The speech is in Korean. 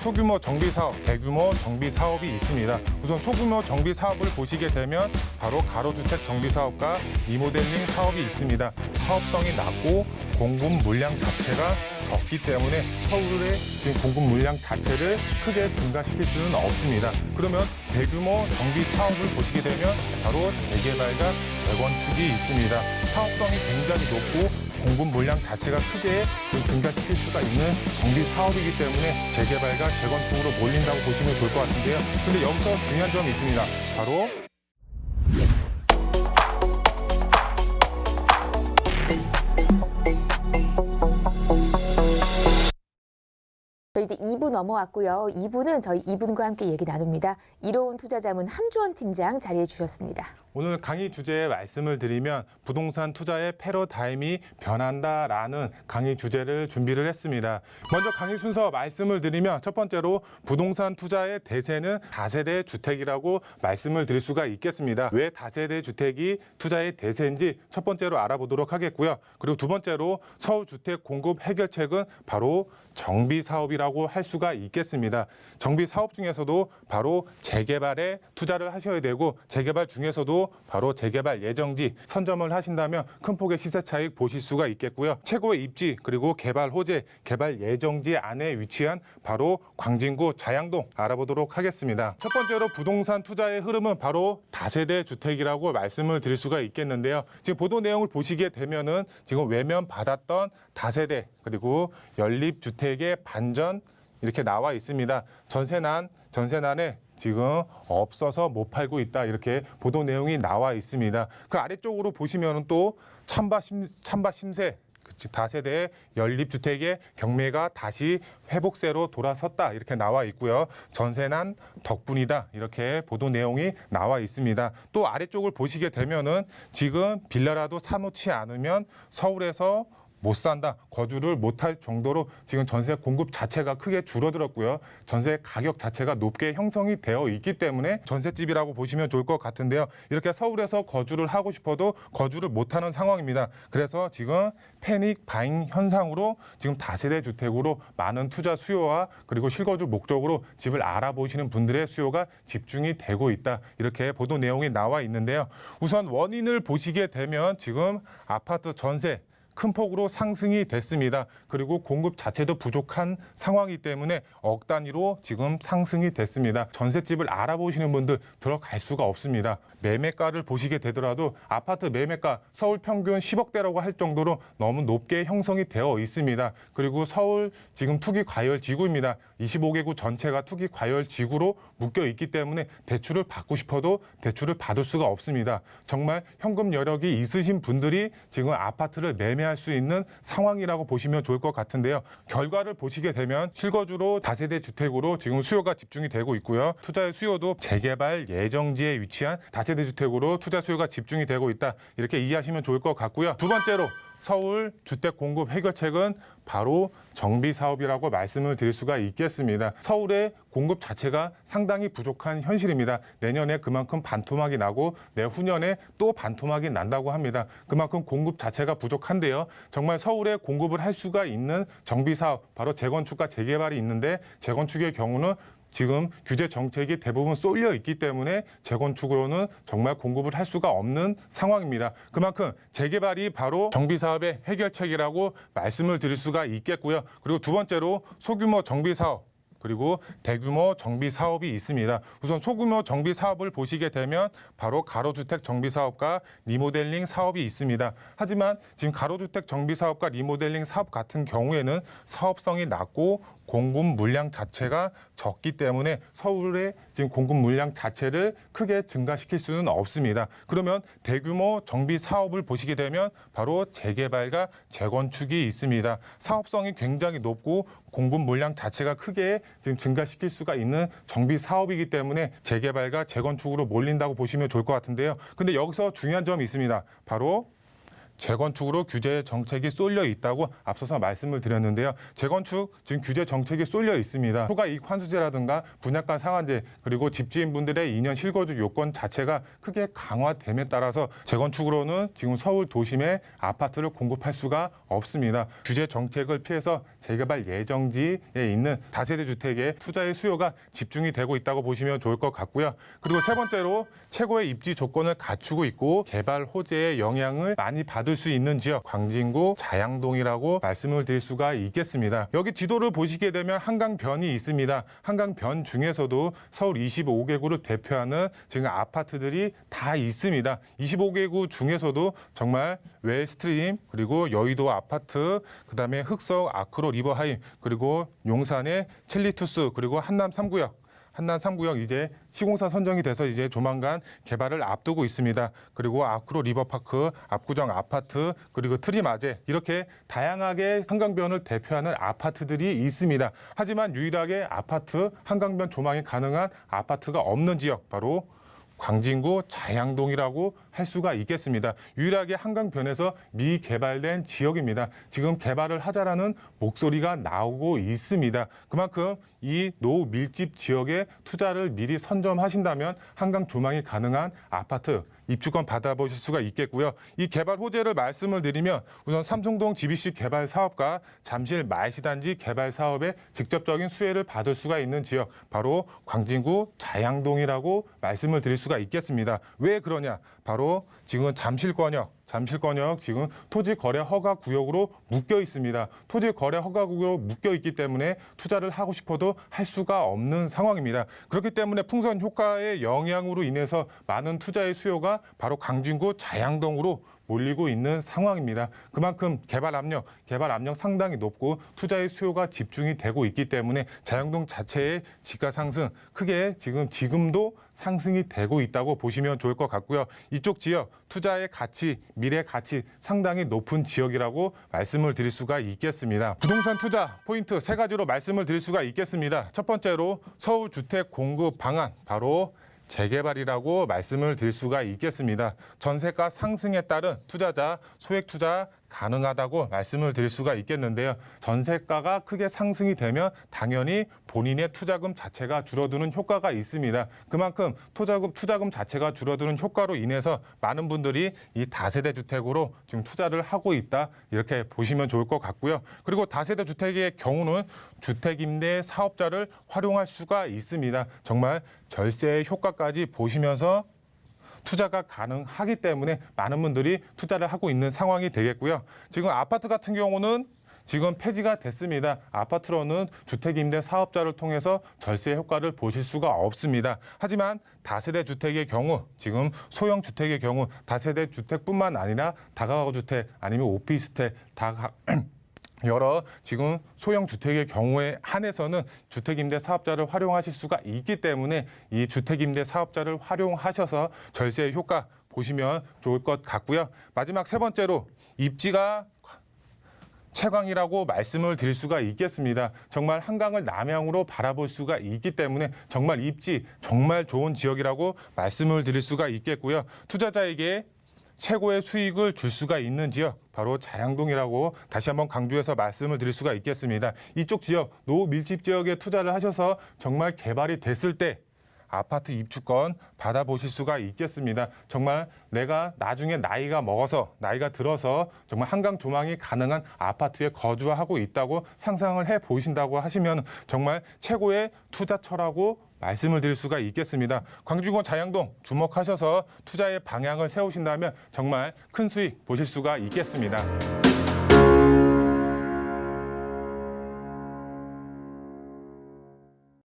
소규모 정비 사업, 대규모 정비 사업이 있습니다. 우선 소규모 정비 사업을 보시게 되면 바로 가로주택 정비 사업과 리모델링 사업이 있습니다. 사업성이 낮고 공급 물량 자체가 적기 때문에 서울의 지금 공급 물량 자체를 크게 증가시킬 수는 없습니다. 그러면 대규모 정비 사업을 보시게 되면 바로 재개발과 재건축이 있습니다. 사업성이 굉장히 높고 공급 물량 자체가 크게 증가시킬 수가 있는 정비 사업이기 때문에 재개발과 재건축으로 몰린다고 보시면 좋을 것 같은데요. 근데 여기서 중요한 점이 있습니다. 바로 저희 이제 2부 넘어왔고요. 2부는 저희 이분과 함께 얘기 나눕니다. 이로운 투자자문 함주원 팀장 자리해 주셨습니다. 오늘 강의 주제에 말씀을 드리면 부동산 투자의 패러다임이 변한다라는 강의 주제를 준비를 했습니다. 먼저 강의 순서 말씀을 드리면 첫 번째로 부동산 투자의 대세는 다세대 주택이라고 말씀을 드릴 수가 있겠습니다. 왜 다세대 주택이 투자의 대세인지 첫 번째로 알아보도록 하겠고요. 그리고 두 번째로 서울 주택 공급 해결책은 바로 정비 사업이라고 할 수가 있겠습니다. 정비 사업 중에서도 바로 재개발에 투자를 하셔야 되고 재개발 중에서도 바로 재개발 예정지 선점을 하신다면 큰 폭의 시세 차익 보실 수가 있겠고요. 최고의 입지 그리고 개발 호재, 개발 예정지 안에 위치한 바로 광진구 자양동 알아보도록 하겠습니다. 첫 번째로 부동산 투자의 흐름은 바로 다세대 주택이라고 말씀을 드릴 수가 있겠는데요. 지금 보도 내용을 보시게 되면은 지금 외면 받았던 다세대 그리고 연립주택의 반전 이렇게 나와 있습니다. 전세난에 지금 없어서 못 팔고 있다 이렇게 보도 내용이 나와 있습니다. 그 아래쪽으로 보시면 또 찬바 심세 다세대의 연립주택의 경매가 다시 회복세로 돌아섰다 이렇게 나와 있고요. 전세난 덕분이다 이렇게 보도 내용이 나와 있습니다. 또 아래쪽을 보시게 되면은 지금 빌라라도 사놓지 않으면 서울에서 못 산다, 거주를 못할 정도로 지금 전세 공급 자체가 크게 줄어들었고요. 전세 가격 자체가 높게 형성이 되어 있기 때문에 전셋집이라고 보시면 좋을 것 같은데요. 이렇게 서울에서 거주를 하고 싶어도 거주를 못하는 상황입니다. 그래서 지금 패닉 바잉 현상으로 지금 다세대 주택으로 많은 투자 수요와 그리고 실거주 목적으로 집을 알아보시는 분들의 수요가 집중이 되고 있다. 이렇게 보도 내용이 나와 있는데요. 우선 원인을 보시게 되면 지금 아파트 전세 큰 폭으로 상승이 됐습니다. 그리고 공급 자체도 부족한 상황이기 때문에 억 단위로 지금 상승이 됐습니다. 전셋집을 알아보시는 분들 들어갈 수가 없습니다. 매매가를 보시게 되더라도 아파트 매매가 서울 평균 10억대라고 할 정도로 너무 높게 형성이 되어 있습니다. 그리고 서울 지금 투기 과열 지구입니다. 25개구 전체가 투기 과열 지구로 묶여 있기 때문에 대출을 받고 싶어도 대출을 받을 수가 없습니다. 정말 현금 여력이 있으신 분들이 지금 아파트를 매매할 수 있는 상황이라고 보시면 좋을 것 같은데요. 결과를 보시게 되면 실거주로 다세대 주택으로 지금 수요가 집중이 되고 있고요. 투자의 수요도 재개발 예정지에 위치한 다세대 주택으로 투자 수요가 집중이 되고 있다. 이렇게 이해하시면 좋을 것 같고요. 두 번째로 서울 주택 공급 해결책은 바로 정비 사업이라고 말씀을 드릴 수가 있겠습니다. 서울의 공급 자체가 상당히 부족한 현실입니다. 내년에 그만큼 반토막이 나고 내후년에 또 반토막이 난다고 합니다. 그만큼 공급 자체가 부족한데요. 정말 서울에 공급을 할 수가 있는 정비 사업, 바로 재건축과 재개발이 있는데 재건축의 경우는 지금 규제 정책이 대부분 쏠려 있기 때문에 재건축으로는 정말 공급을 할 수가 없는 상황입니다. 그만큼 재개발이 바로 정비 사업의 해결책이라고 말씀을 드릴 수가 있겠고요. 그리고 두 번째로 소규모 정비 사업 그리고 대규모 정비 사업이 있습니다. 우선 소규모 정비 사업을 보시게 되면 바로 가로주택 정비 사업과 리모델링 사업이 있습니다. 하지만 지금 가로주택 정비 사업과 리모델링 사업 같은 경우에는 사업성이 낮고 공급 물량 자체가 적기 때문에 서울의 지금 공급 물량 자체를 크게 증가시킬 수는 없습니다. 그러면 대규모 정비 사업을 보시게 되면 바로 재개발과 재건축이 있습니다. 사업성이 굉장히 높고 공급 물량 자체가 크게 지금 증가시킬 수가 있는 정비 사업이기 때문에 재개발과 재건축으로 몰린다고 보시면 좋을 것 같은데요. 근데 여기서 중요한 점이 있습니다. 바로 재건축으로 규제 정책이 쏠려 있다고 앞서서 말씀을 드렸는데요. 재건축 지금 규제 정책이 쏠려 있습니다. 초과이익 환수제라든가 분양가 상한제 그리고 집주인분들의 2년 실거주 요건 자체가 크게 강화됨에 따라서 재건축으로는 지금 서울 도심에 아파트를 공급할 수가 없습니다. 규제 정책을 피해서 재개발 예정지에 있는 다세대 주택의 투자의 수요가 집중이 되고 있다고 보시면 좋을 것 같고요. 그리고 세 번째로 최고의 입지 조건을 갖추고 있고 개발 호재의 영향을 많이 받을 수 있는 지역 광진구 자양동이라고 말씀을 드릴 수가 있겠습니다. 여기 지도를 보시게 되면 한강변이 있습니다. 한강변 중에서도 서울 25개구를 대표하는 지금 아파트들이 다 있습니다. 25개구 중에서도 정말 웨스트림 그리고 여의도 아파트 그다음에 흑석 아크로 리버하임 그리고 용산의 첼리투스 그리고 한남 3구역 이제 시공사 선정이 돼서 이제 조만간 개발을 앞두고 있습니다. 그리고 아크로 리버파크, 압구정 아파트, 그리고 트리마제 이렇게 다양하게 한강변을 대표하는 아파트들이 있습니다. 하지만 유일하게 아파트 한강변 조망이 가능한 아파트가 없는 지역 바로 광진구 자양동이라고 할 수가 있겠습니다. 유일하게 한강변에서 미개발된 지역입니다. 지금 개발을 하자라는 목소리가 나오고 있습니다. 그만큼 이 노밀집 지역에 투자를 미리 선점하신다면 한강 조망이 가능한 아파트 입주권 받아보실 수가 있겠고요. 이 개발 호재를 말씀을 드리면 우선 삼성동 GBC 개발 사업과 잠실 말시단지 개발 사업에 직접적인 수혜를 받을 수가 있는 지역 바로 광진구 자양동이라고 말씀을 드릴 수가 있겠습니다. 왜 그러냐? 바로 지금 잠실권역 지금 토지거래 허가 구역으로 묶여 있습니다. 토지거래 허가 구역으로 묶여 있기 때문에 투자를 하고 싶어도 할 수가 없는 상황입니다. 그렇기 때문에 풍선 효과의 영향으로 인해서 많은 투자의 수요가 바로 광진구 자양동으로 몰리고 있는 상황입니다. 그만큼 개발 압력 상당히 높고 투자의 수요가 집중이 되고 있기 때문에 자양동 자체의 지가 상승 크게 지금도 상승이 되고 있다고 보시면 좋을 것 같고요. 이쪽 지역 투자의 가치, 미래 가치 상당히 높은 지역이라고 말씀을 드릴 수가 있겠습니다. 부동산 투자 포인트 세 가지로 말씀을 드릴 수가 있겠습니다. 첫 번째로 서울 주택 공급 방안 바로 재개발이라고 말씀을 드릴 수가 있겠습니다. 전세가 상승에 따른 투자자 소액 투자 가능하다고 말씀을 드릴 수가 있겠는데요. 전세가가 크게 상승이 되면 당연히 본인의 투자금 자체가 줄어드는 효과가 있습니다. 그만큼 투자금 자체가 줄어드는 효과로 인해서 많은 분들이 이 다세대 주택으로 지금 투자를 하고 있다 이렇게 보시면 좋을 것 같고요. 그리고 다세대 주택의 경우는 주택임대 사업자를 활용할 수가 있습니다. 정말 절세의 효과까지 보시면서 투자가 가능하기 때문에 많은 분들이 투자를 하고 있는 상황이 되겠고요. 지금 아파트 같은 경우는 지금 폐지가 됐습니다. 아파트로는 주택임대 사업자를 통해서 절세 효과를 보실 수가 없습니다. 하지만 다세대 주택의 경우, 지금 소형 주택의 경우 다세대 주택뿐만 아니라 다가구 주택 아니면 오피스텔 여러 지금 소형 주택의 경우에 한해서는 주택임대 사업자를 활용하실 수가 있기 때문에 이 주택임대 사업자를 활용하셔서 절세 효과 보시면 좋을 것 같고요. 마지막 세 번째로 입지가 채광이라고 말씀을 드릴 수가 있겠습니다. 정말 한강을 남향으로 바라볼 수가 있기 때문에 정말 입지 정말 좋은 지역이라고 말씀을 드릴 수가 있겠고요. 투자자에게 최고의 수익을 줄 수가 있는 지역 바로 자양동이라고 다시 한번 강조해서 말씀을 드릴 수가 있겠습니다. 이쪽 지역 노밀집 지역에 투자를 하셔서 정말 개발이 됐을 때 아파트 입주권 받아보실 수가 있겠습니다. 정말 내가 나중에 나이가 들어서 정말 한강 조망이 가능한 아파트에 거주하고 있다고 상상을 해 보신다고 하시면 정말 최고의 투자처라고 말씀을 드릴 수가 있겠습니다. 광주권 자양동 주목하셔서 투자의 방향을 세우신다면 정말 큰 수익 보실 수가 있겠습니다.